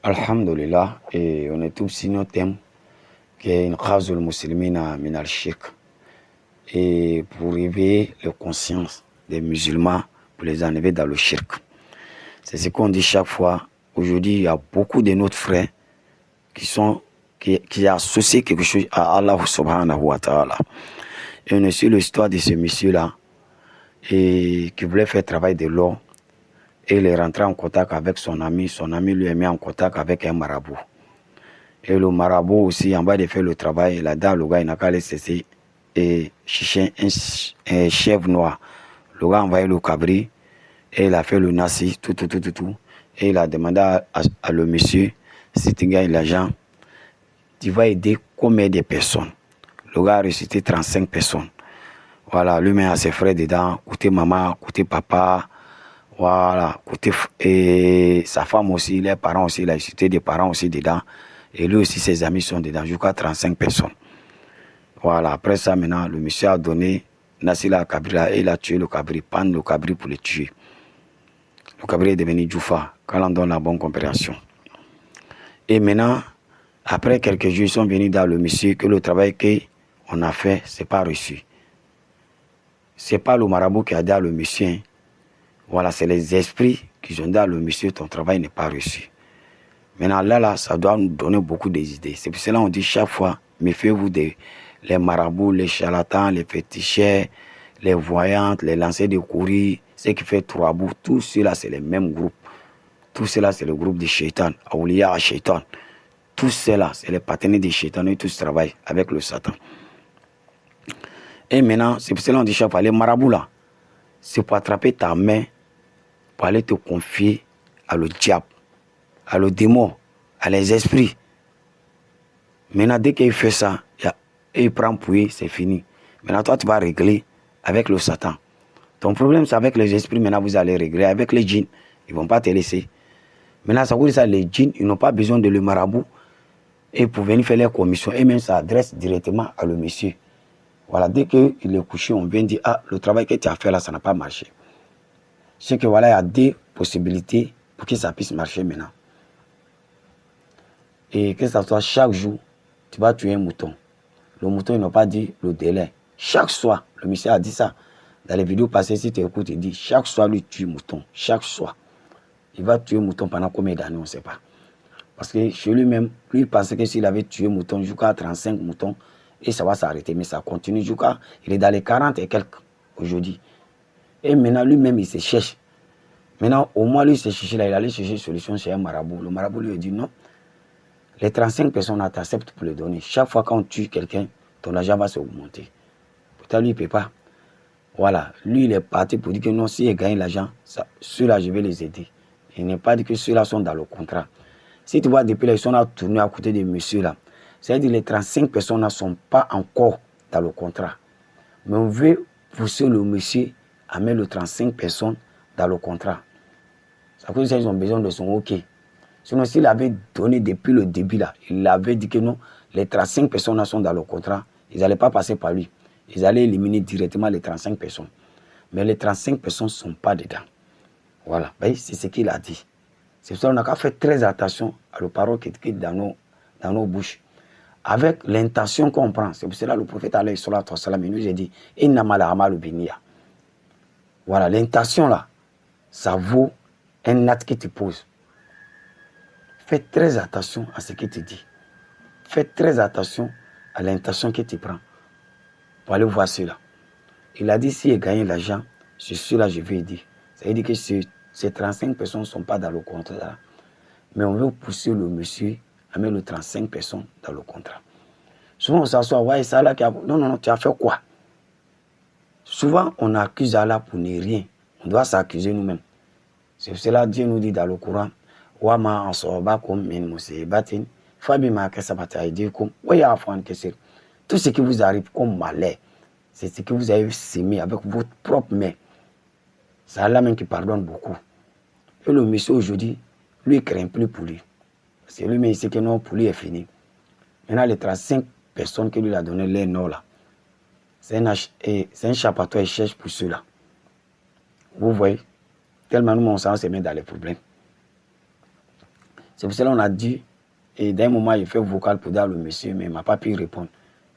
Alhamdulillah, et on est tous sur notre thème qui est une khazul muslimina min al-shirk, et pour réveiller la conscience des musulmans pour les enlever dans le shirk. C'est ce qu'on dit chaque fois. Aujourd'hui, il y a beaucoup de notre frères qui associent quelque chose à Allah subhanahu wa ta'ala. Et on est sur l'histoire de ce monsieur-là et qui voulait faire travail de l'or. Et il est rentré en contact avec son ami. Son ami lui a mis en contact avec un marabout. Et le marabout aussi, en bas de faire le travail, là-dedans, le gars, il n'a qu'à aller cesser et chercher un chèvre noir. Le gars a envoyé le cabri et il a fait le nasi, tout. Et il a demandé à le monsieur, si tu gagnes l'argent, tu vas aider combien de personnes? Le gars a récité 35 personnes. Voilà, lui-même a ses frères dedans, côté maman, côté papa. Voilà, côté et sa femme aussi, les parents aussi, il a cité des parents aussi dedans. Et lui aussi, ses amis sont dedans, jusqu'à 35 personnes. Voilà, après ça, maintenant, le monsieur a donné Nassila Kabri là, et il a tué le Kabri, pendre le Kabri pour le tuer. Le Kabri est devenu Djoufa, quand on donne la bonne compréhension. Et maintenant, après quelques jours, ils sont venus dans le monsieur que le travail qu'on a fait, c'est pas reçu. C'est pas le marabout qui a dit à le monsieur. Voilà, c'est les esprits qui ont dit à le monsieur, ton travail n'est pas reçu. Maintenant, là, ça doit nous donner beaucoup d'idées. C'est pour cela qu'on dit chaque fois, méfiez-vous des les marabouts, les charlatans, les féticheurs, les voyantes, les lancers de courrier, ceux qui font trois bouts, tout cela, c'est les mêmes groupes. Tout cela, c'est le groupe des Shaitan, Awliya Shaitan. Tout cela, c'est les partenaires des Shaitan, et tous travaillent avec le Satan. Et maintenant, c'est pour cela qu'on dit chaque fois, les marabouts là, c'est pour attraper ta main, pour aller te confier à le diable, à le démon, à les esprits. Maintenant, dès qu'il fait ça, et il prend pouille, c'est fini. Maintenant, toi, tu vas régler avec le Satan. Ton problème, c'est avec les esprits. Maintenant, vous allez régler avec les djinns. Ils ne vont pas te laisser. Maintenant, ça veut dire ça, les djinns, ils n'ont pas besoin de le marabout. Et pour venir faire les commissions, et même ça adresse directement à le monsieur. Voilà, dès qu'il est couché, on vient dire, ah, le travail que tu as fait là, ça n'a pas marché. C'est que voilà, il y a deux possibilités pour que ça puisse marcher maintenant. Et que ça soit chaque jour, tu vas tuer un mouton. Le mouton, il n'a pas dit le délai. Chaque soir, le monsieur a dit ça. Dans les vidéos passées, si tu écoutes, il dit chaque soir, lui tue mouton. Chaque soir. Il va tuer mouton pendant combien d'années, on ne sait pas. Parce que chez lui-même, lui, il pensait que s'il avait tué mouton jusqu'à 35 moutons, et ça va s'arrêter. Mais ça continue jusqu'à. Il est dans les 40 et quelques aujourd'hui. Et maintenant, lui-même, il se cherche. Maintenant, au moins, lui, il se cherche là. Il allait chercher une solution chez un marabout. Le marabout lui a dit non. Les 35 personnes t'acceptent pour le donner. Chaque fois qu'on tue quelqu'un, ton argent va se augmenter. Pourtant, lui, il ne peut pas. Voilà. Lui, il est parti pour dire que non, s'il gagne l'argent, ceux-là, je vais les aider. Il n'est pas dit que ceux-là sont dans le contrat. Si tu vois, depuis là, ils sont là tournés à côté de monsieur-là. C'est-à-dire que les 35 personnes ne sont pas encore dans le contrat. Mais on veut pousser le monsieur à mettre les 35 personnes dans le contrat. Ça veut dire qu'ils ont besoin de son OK. Sinon, s'il avait donné depuis le début, là, il avait dit que non, les 35 personnes sont dans le contrat, ils n'allaient pas passer par lui. Ils allaient éliminer directement les 35 personnes. Mais les 35 personnes ne sont pas dedans. Voilà, c'est ce qu'il a dit. C'est pour ça qu'on a qu'à faire très attention à la parole qui est dans nos bouches. Avec l'intention qu'on prend. C'est pour cela que le prophète alayhi salatu wa salam, il nous a dit Innamal a'malu binniya. Voilà, l'intention là, ça vaut un acte que tu poses. Fais très attention à ce que tu dis. Fais très attention à l'intention que tu prends pour aller voir cela. Il a dit, si il gagne l'argent, c'est cela je vais dire. Ça veut dire que ces 35 personnes ne sont pas dans le contrat. Mais on veut pousser le monsieur à mettre les 35 personnes dans le contrat. Souvent, on s'assoit, ouais, ça là qui a... Non, tu as fait quoi? Souvent, on accuse Allah pour ne rien. On doit s'accuser nous-mêmes. C'est pour cela que Dieu nous dit dans le Coran, Wama ansobakum min musibatin fabima kasabat aydikum wa ya'fu an kaseer. Tout ce qui vous arrive comme malheur, c'est ce que vous avez semé avec votre propre main. C'est Allah même qui pardonne beaucoup. Et le monsieur aujourd'hui, lui, il ne craint plus pour lui. Parce que lui-même, il sait que non, pour lui, est fini. Maintenant, les 35 personnes que lui a donné les noms là, c'est un chapeau, il cherche pour ceux-là. Vous voyez, tellement nous, on s'en se met dans les problèmes. C'est pour cela qu'on a dit, et d'un moment, il fait vocal pour dire le monsieur, mais il ne m'a pas pu répondre.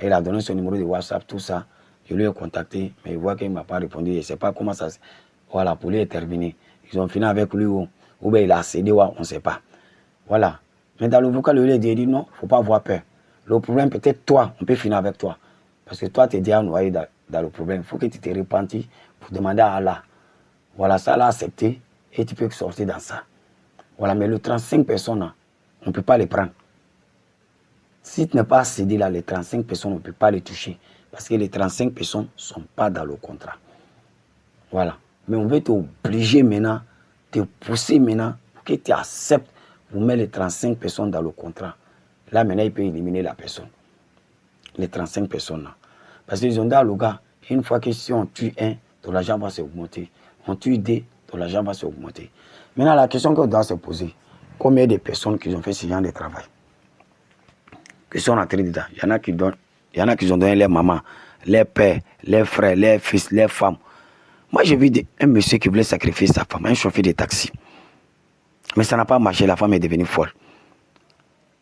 Il a donné son numéro de WhatsApp, tout ça. Je lui ai contacté, mais il voit qu'il ne m'a pas répondu. Je ne sais pas comment ça se... Voilà, pour lui est terminé. Ils ont fini avec lui, ou bien il a cédé, on ne sait pas. Voilà. Mais dans le vocal, il a dit non, il ne faut pas avoir peur. Le problème, peut-être toi, on peut finir avec toi. Parce que toi, tu es déjà noyé dans le problème. Il faut que tu te repentis pour demander à Allah. Voilà, ça l'a accepté et tu peux sortir dans ça. Voilà, mais le 35 personnes, on ne peut pas les prendre. Si tu n'es pas cédé là, les 35 personnes, on ne peut pas les toucher. Parce que les 35 personnes ne sont pas dans le contrat. Voilà. Mais on veut t'obliger maintenant, te pousser maintenant, pour que tu acceptes pour mettre les 35 personnes dans le contrat. Là, maintenant, il peut éliminer la personne. Les 35 personnes là. Parce qu'ils ont dit à le gars, une fois que si on tue un, ton argent va s'augmenter. On tue deux, ton argent va s'augmenter. Maintenant, la question qu'on doit se poser, combien de personnes qui ont fait ce genre de travail? Qui sont entrés dedans. Il y en a qui ont donné les mamans, les pères, les frères, les fils, les femmes. Moi, j'ai vu un monsieur qui voulait sacrifier sa femme, un chauffeur de taxi. Mais ça n'a pas marché, la femme est devenue folle.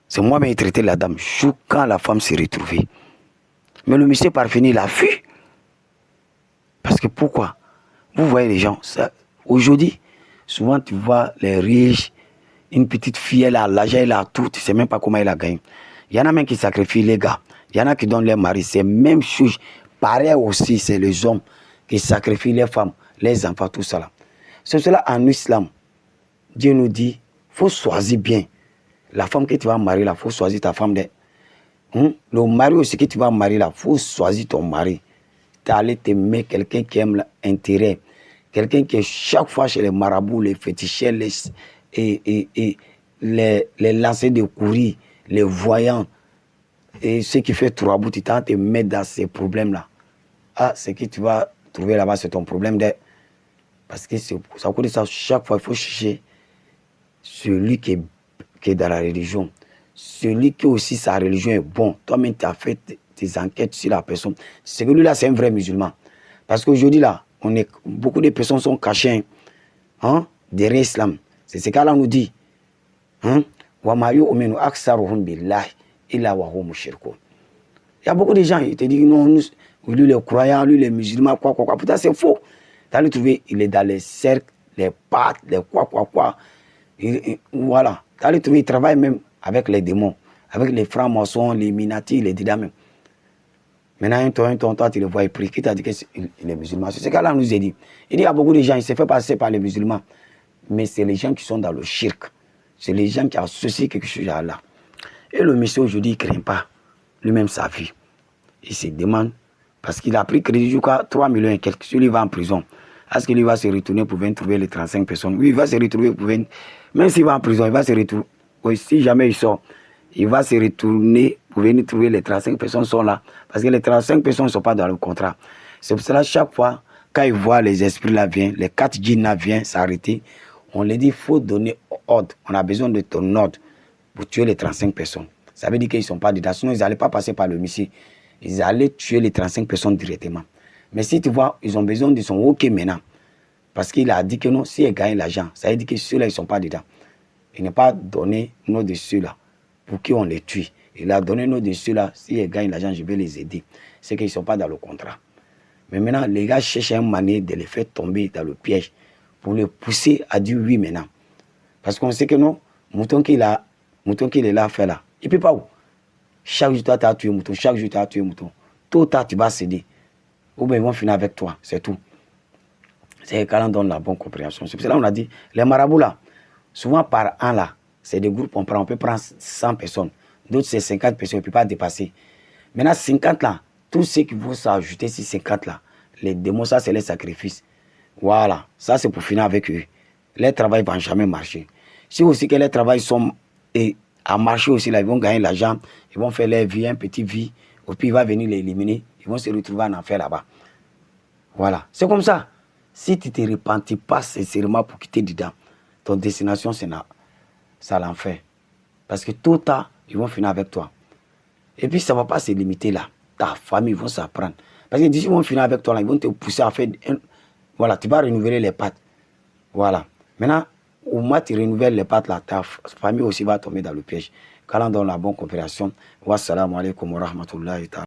C'est moi-même qui ai traité la dame, quand la femme s'est retrouvée. Mais le monsieur, par fini, il a fui. Parce que pourquoi? Vous voyez les gens, aujourd'hui, souvent tu vois les riches, une petite fille, elle a l'argent, elle a tout, tu ne sais même pas comment elle a gagné. Il y en a même qui sacrifient les gars. Il y en a qui donnent les maris. C'est même chose. Pareil aussi, c'est les hommes qui sacrifient les femmes, les enfants, tout ça là. C'est cela en islam. Dieu nous dit, il faut choisir bien. La femme que tu vas marier là, il faut choisir ta femme. Le mari aussi que tu vas marier là, il faut choisir ton mari. Tu es allé t'aimer quelqu'un qui aime l'intérêt. Quelqu'un qui est chaque fois chez les marabouts, les féticheurs, les lancers de courrier, les voyants, et ceux qui font trois bouts, tu t'en te mettre dans ces problèmes-là. Ah, ce que tu vas trouver là-bas, c'est ton problème. Parce que ça coûte ça, chaque fois, il faut chercher celui qui est dans la religion. Celui qui aussi sa religion est bon. Toi-même, tu as fait tes enquêtes sur la personne. Celui-là, c'est un vrai musulman. Parce qu'aujourd'hui, là, beaucoup de personnes sont cachées derrière l'islam. C'est ce qu'Allah nous dit. Il y a beaucoup de gens, ils te disent non, lui les croyants, lui les musulmans, quoi. Putain, c'est faux. Tu allais trouver, il est dans les cercles, les pattes, les quoi. Voilà. Tu allais trouver, il travaille même avec les démons, avec les francs-maçons, les Illuminati, il est dedans même. Maintenant, toi, tu le vois, il prie. Qui t'a dit qu'il est musulman? C'est ce qu'Allah nous a dit. Il dit, il y a beaucoup de gens, il se fait passer par les musulmans. Mais c'est les gens qui sont dans le shirk. C'est les gens qui associent quelque chose à Allah. Et le monsieur aujourd'hui, il ne craint pas lui-même sa vie. Il se demande, parce qu'il a pris crédit jusqu'à 3 millions et quelques. Celui va en prison. Est-ce qu'il va se retourner pour venir trouver les 35 personnes? Oui, il va se retrouver pour venir. Même s'il va en prison, il va se retrouver. Oui, si jamais il sort, il va se retourner pour venir trouver les 35 personnes qui sont là. Parce que les 35 personnes ne sont pas dans le contrat. C'est pour cela, chaque fois, quand il voit les esprits là viennent, les 4 djinns là viennent s'arrêter, on leur dit, il faut donner ordre. On a besoin de ton ordre pour tuer les 35 personnes. Ça veut dire qu'ils ne sont pas dedans. Sinon, ils n'allaient pas passer par le monsieur. Ils allaient tuer les 35 personnes directement. Mais si tu vois, ils ont besoin de son OK maintenant. Parce qu'il a dit que non, si ils gagnent l'argent, ça veut dire que ceux-là, ils ne sont pas dedans. Il n'a pas donné nos de ceux-là pour qu'on les tue. Il a donné nos de ceux-là, si ils gagnent l'argent, je vais les aider. C'est qu'ils ne sont pas dans le contrat. Mais maintenant, les gars cherchent une manière de les faire tomber dans le piège pour les pousser à dire oui maintenant. Parce qu'on sait que non, mouton qu'il est là à faire là, il ne peut pas où. Chaque jour, tu as tué mouton, chaque jour, tu as tué mouton. Tôt ou tard, tu vas céder. Ou bien ils vont finir avec toi, c'est tout. C'est quand on donne la bonne compréhension. C'est pour cela qu'on a dit, les marabouts là, souvent par an là, c'est des groupes, on peut prendre 100 personnes. D'autres, c'est 50 personnes, on ne peut pas dépasser. Maintenant, 50 là, tous ceux qui vont s'ajouter sur 50 là, les démons, ça, c'est les sacrifices. Voilà, ça, c'est pour finir avec eux. Les travail ne vont jamais marcher. Si aussi que les travails sont à marcher aussi, là, ils vont gagner l'argent, ils vont faire leur vie, un petit vie, et puis il va venir les éliminer, ils vont se retrouver en enfer là-bas. Voilà, c'est comme ça. Si tu ne te repentis pas sincèrement pour quitter dedans, ton destination, c'est l'enfer. Parce que tôt ou tard, ils vont finir avec toi. Et puis, ça ne va pas se limiter là. Ta famille vont s'apprendre. Parce que d'ici, ils vont finir avec toi, là, ils vont te pousser à faire... Voilà, tu vas renouveler les pattes. Voilà. Maintenant, au moins tu renouvelles les pattes, la ta famille aussi va tomber dans le piège. Qu'Allah donne la bonne coopération. Wassalamu alaikum wa rahmatullahi ta'ala.